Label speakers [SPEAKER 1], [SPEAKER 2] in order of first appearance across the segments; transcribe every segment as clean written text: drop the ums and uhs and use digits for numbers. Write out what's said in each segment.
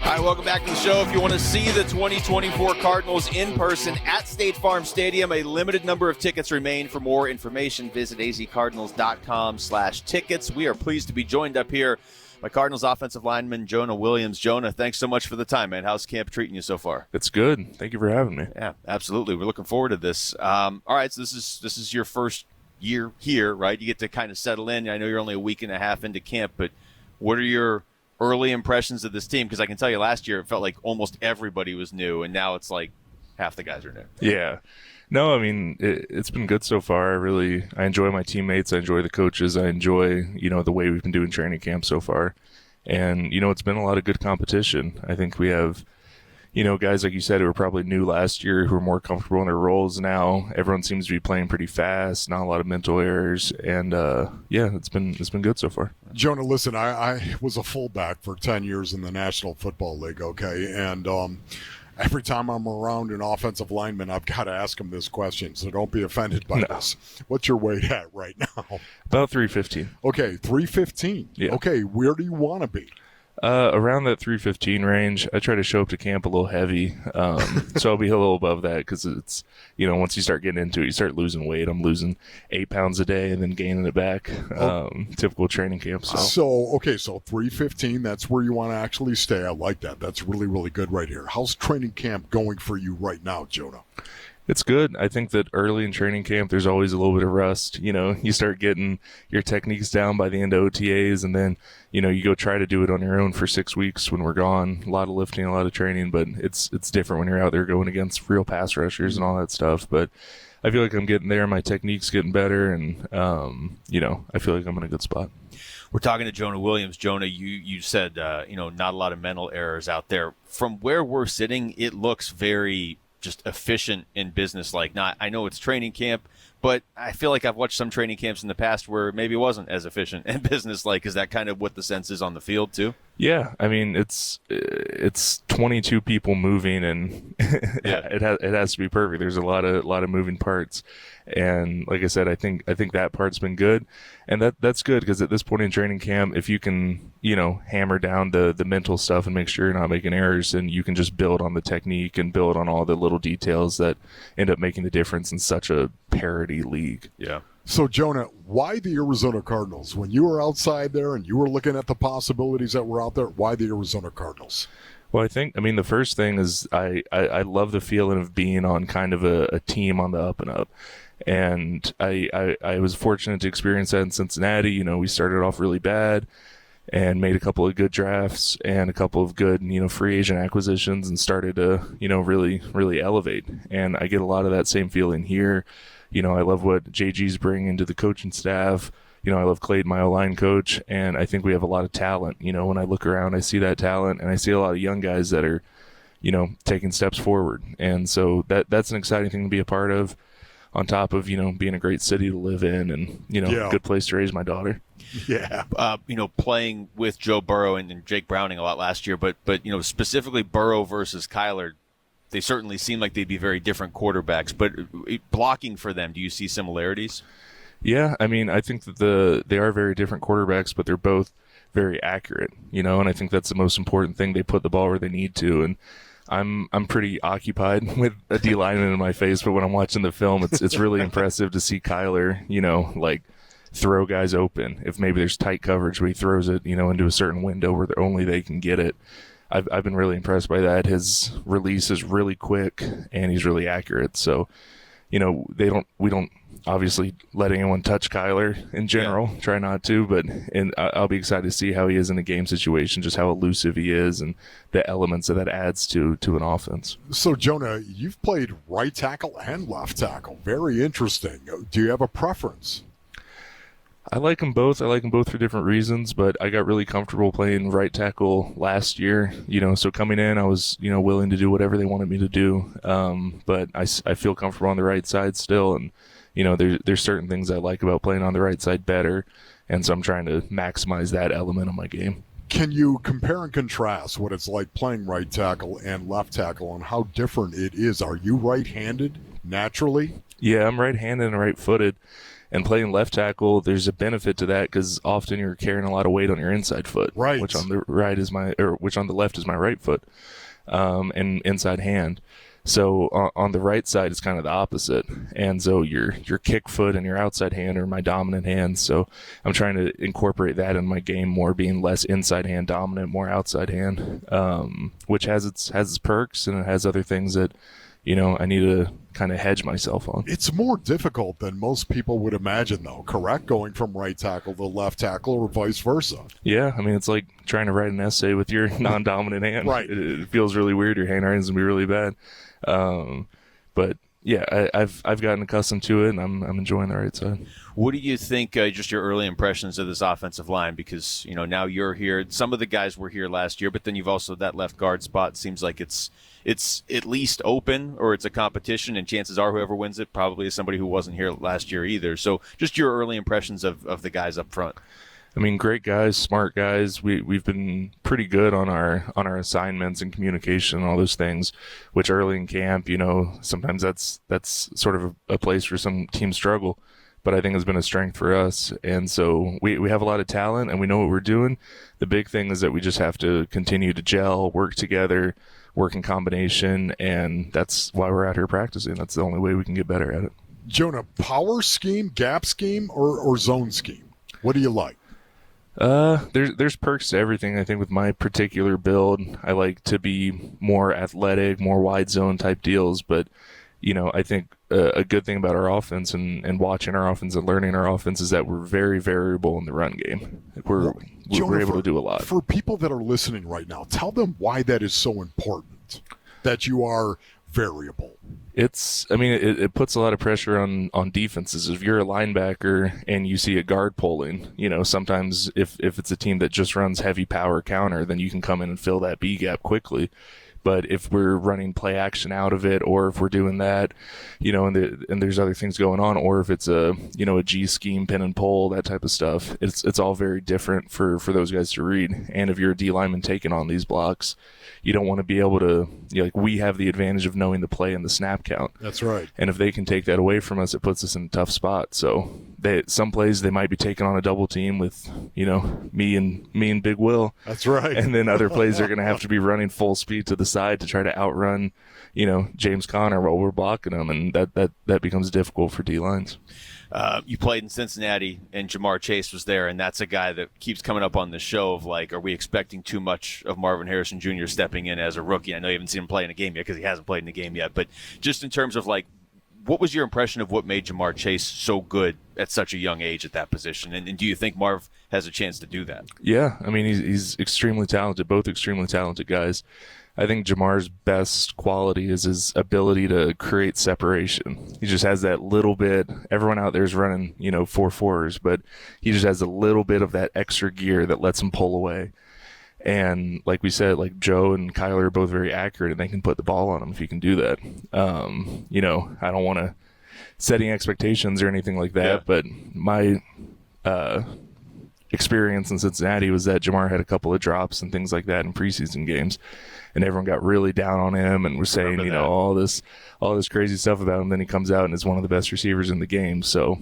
[SPEAKER 1] All right, welcome back to the show. If you want to see the 2024 Cardinals in person at State Farm Stadium, a limited number of tickets remain. For more information, visit azcardinals.com/tickets. We are pleased to be joined up here by Cardinals offensive lineman Jonah Williams. Jonah, thanks so much for the time, man. How's camp treating you so far?
[SPEAKER 2] It's good. Thank you for having me.
[SPEAKER 1] Yeah, absolutely. We're looking forward to this. All right, so this is your first year here, right? You get to kind of settle in. I know you're only a week and a half into camp, but what are your early impressions of this team? Because I can tell you last year it felt like almost everybody was new, and now it's like half the guys are new.
[SPEAKER 2] Yeah. No, I mean, it's been good so far. I enjoy my teammates. I enjoy the coaches. I enjoy, the way we've been doing training camp so far. And, it's been a lot of good competition. I think we have, guys like you said who were probably new last year who are more comfortable in their roles now. Everyone seems to be playing pretty fast, not a lot of mental errors. And, it's been good so far.
[SPEAKER 3] Jonah, listen, I was a fullback for 10 years in the National Football League, okay? And every time I'm around an offensive lineman, I've got to ask him this question, so don't be offended by this. What's your weight at right now?
[SPEAKER 2] About 315.
[SPEAKER 3] Okay, 315.
[SPEAKER 2] Yeah.
[SPEAKER 3] Okay, where do you want to be?
[SPEAKER 2] Around that 315 range. I try to show up to camp a little heavy, so I'll be a little above that because it's, once you start getting into it, you start losing weight. I'm losing 8 pounds a day and then gaining it back. Typical training camp.
[SPEAKER 3] So 315, that's where you want to actually stay. I like that. That's really, really good right here. How's training camp going for you right now, Jonah?
[SPEAKER 2] It's good. I think that early in training camp, there's always a little bit of rust. You start getting your techniques down by the end of OTAs, and then, you go try to do it on your own for 6 weeks when we're gone. A lot of lifting, a lot of training, but it's different when you're out there going against real pass rushers and all that stuff. But I feel like I'm getting there. My technique's getting better, and, I feel like I'm in a good spot.
[SPEAKER 1] We're talking to Jonah Williams. Jonah, you said, not a lot of mental errors out there. From where we're sitting, it looks very just efficient and business-like. Now, I know it's training camp, but I feel like I've watched some training camps in the past where maybe it wasn't as efficient and business-like. Is that kind of what the sense is on the field too? Yeah,
[SPEAKER 2] I mean it's 22 people moving, and it has to be perfect. There's a lot of moving parts, and like I said, I think that part's been good, and that's good because at this point in training camp, if you can hammer down the mental stuff and make sure you're not making errors, and you can just build on the technique and build on all the little details that end up making the difference in such a parity league.
[SPEAKER 1] Yeah.
[SPEAKER 3] So, Jonah, why the Arizona Cardinals? When you were outside there and you were looking at the possibilities that were out there, why the Arizona Cardinals?
[SPEAKER 2] Well, the first thing is I love the feeling of being on kind of a team on the up and up. And I was fortunate to experience that in Cincinnati. We started off really bad and made a couple of good drafts and a couple of good, free agent acquisitions and started to, really, really elevate. And I get a lot of that same feeling here. I love what JG's bringing to the coaching staff. I love Clayton, my O-line coach, and I think we have a lot of talent. When I look around, I see that talent, and I see a lot of young guys that are, taking steps forward. And so that's an exciting thing to be a part of, on top of, being a great city to live in and, good place to raise my daughter.
[SPEAKER 3] Yeah.
[SPEAKER 1] Playing with Joe Burrow and Jake Browning a lot last year, but specifically Burrow versus Kyler, they certainly seem like they'd be very different quarterbacks, but blocking for them, do you see similarities?
[SPEAKER 2] Yeah, I think that they are very different quarterbacks, but they're both very accurate, and I think that's the most important thing. They put the ball where they need to, and I'm pretty occupied with a D lineman in my face, but when I'm watching the film, it's really impressive to see Kyler, throw guys open. If maybe there's tight coverage, but he throws it, into a certain window where only they can get it. I've been really impressed by that. His release is really quick and he's really accurate. So, we don't obviously let anyone touch Kyler in general. Yeah. Try not to, but I'll be excited to see how he is in a game situation, just how elusive he is and the elements that adds to an offense.
[SPEAKER 3] So, Jonah, you've played right tackle and left tackle. Very interesting. Do you have a preference?
[SPEAKER 2] I like them both. I like them both for different reasons, but I got really comfortable playing right tackle last year. So coming in, I was, willing to do whatever they wanted me to do. But I feel comfortable on the right side still. And, there's certain things I like about playing on the right side better. And so I'm trying to maximize that element of my game.
[SPEAKER 3] Can you compare and contrast what it's like playing right tackle and left tackle and how different it is? Are you right-handed naturally?
[SPEAKER 2] Yeah, I'm right-handed and right-footed. And playing left tackle, there's a benefit to that because often you're carrying a lot of weight on your inside foot,
[SPEAKER 3] right?
[SPEAKER 2] Which on the left is my right foot, and inside hand. So on the right side, it's kind of the opposite. And so your kick foot and your outside hand are my dominant hands. So I'm trying to incorporate that in my game more, being less inside hand dominant, more outside hand, which has its perks, and it has other things that, I need to kind of hedge myself on.
[SPEAKER 3] It's more difficult than most people would imagine, though, correct? Going from right tackle to left tackle or vice versa.
[SPEAKER 2] Yeah, I mean, it's like trying to write an essay with your non-dominant hand.
[SPEAKER 3] Right.
[SPEAKER 2] It feels really weird. Your handwriting's going to be really bad. But yeah, I've gotten accustomed to it, and I'm enjoying the right side.
[SPEAKER 1] What do you think, just your early impressions of this offensive line? Because, now you're here. Some of the guys were here last year, but then you've also that left guard spot. Seems like it's at least open, or it's a competition, and chances are whoever wins it probably is somebody who wasn't here last year either. So just your early impressions of the guys up front.
[SPEAKER 2] I mean, great guys, smart guys. We've been pretty good on our assignments and communication and all those things, which early in camp, sometimes that's sort of a place where some teams struggle, but I think has been a strength for us. And so we have a lot of talent and we know what we're doing. The big thing is that we just have to continue to gel, work together, work in combination, and that's why we're out here practicing. That's the only way we can get better at it.
[SPEAKER 3] Jonah, power scheme, gap scheme, or zone scheme? What do you like?
[SPEAKER 2] There's perks to everything. I think with my particular build, I like to be more athletic, more wide zone type deals. But, I think a good thing about our offense and watching our offense and learning our offense is that we're very variable in the run game. We're able to do a lot.
[SPEAKER 3] For people that are listening right now, tell them why that is so important, that you are variable.
[SPEAKER 2] It puts a lot of pressure on defenses. If you're a linebacker and you see a guard pulling, sometimes if it's a team that just runs heavy power counter, then you can come in and fill that B gap quickly. But if we're running play action out of it, or if we're doing that, and there's other things going on, or if it's a G scheme, pin and pull, that type of stuff, it's all very different for those guys to read. And if you're a D lineman taking on these blocks, you don't want to be able to, we have the advantage of knowing the play and the snap count.
[SPEAKER 3] That's right.
[SPEAKER 2] And if they can take that away from us, it puts us in a tough spot. So some plays they might be taking on a double team with, me and Big Will.
[SPEAKER 3] That's right.
[SPEAKER 2] And then other plays they're going to have to be running full speed to the side to try to outrun, James Conner while we're blocking them, and that becomes difficult for D lines.
[SPEAKER 1] You played in Cincinnati, and Ja'Marr Chase was there, and that's a guy that keeps coming up on the show of, like, are we expecting too much of Marvin Harrison Jr. stepping in as a rookie? I know you haven't seen him play in a game yet because he hasn't played in a game yet, but just in terms of, like, what was your impression of what made Ja'Marr Chase so good at such a young age at that position? And do you think Marv has a chance to do that?
[SPEAKER 2] Yeah, I mean, he's extremely talented, both extremely talented guys. I think Jamar's best quality is his ability to create separation. He just has that little bit. Everyone out there is running, 4.4s, but he just has a little bit of that extra gear that lets him pull away. And like we said, like Joe and Kyler are both very accurate, and they can put the ball on him if you can do that. I don't want to setting expectations or anything like that, but my experience in Cincinnati was that Ja'Marr had a couple of drops and things like that in preseason games, and everyone got really down on him and was saying, all this crazy stuff about him. Then he comes out and is one of the best receivers in the game. So,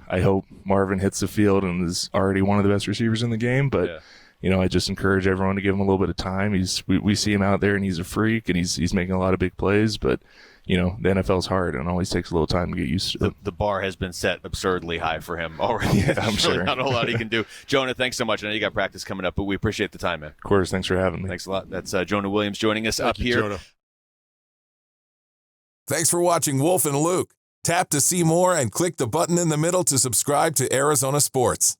[SPEAKER 2] I hope Marvin hits the field and is already one of the best receivers in the game, but I just encourage everyone to give him a little bit of time. We see him out there and he's a freak and he's making a lot of big plays, but the NFL's hard and it always takes a little time to get used to it.
[SPEAKER 1] The bar has been set absurdly high for him already.
[SPEAKER 2] Yeah, I'm sure.
[SPEAKER 1] Really not a lot he can do. Jonah, thanks so much. I know you got practice coming up, but we appreciate the time, man.
[SPEAKER 2] Of course. Thanks for having me.
[SPEAKER 1] Thanks a lot. That's Jonah Williams joining us
[SPEAKER 3] Thank
[SPEAKER 1] up
[SPEAKER 3] you,
[SPEAKER 1] here.
[SPEAKER 3] Jonah.
[SPEAKER 4] Thanks for watching Wolf and Luke. Tap to see more and click the button in the middle to subscribe to Arizona Sports.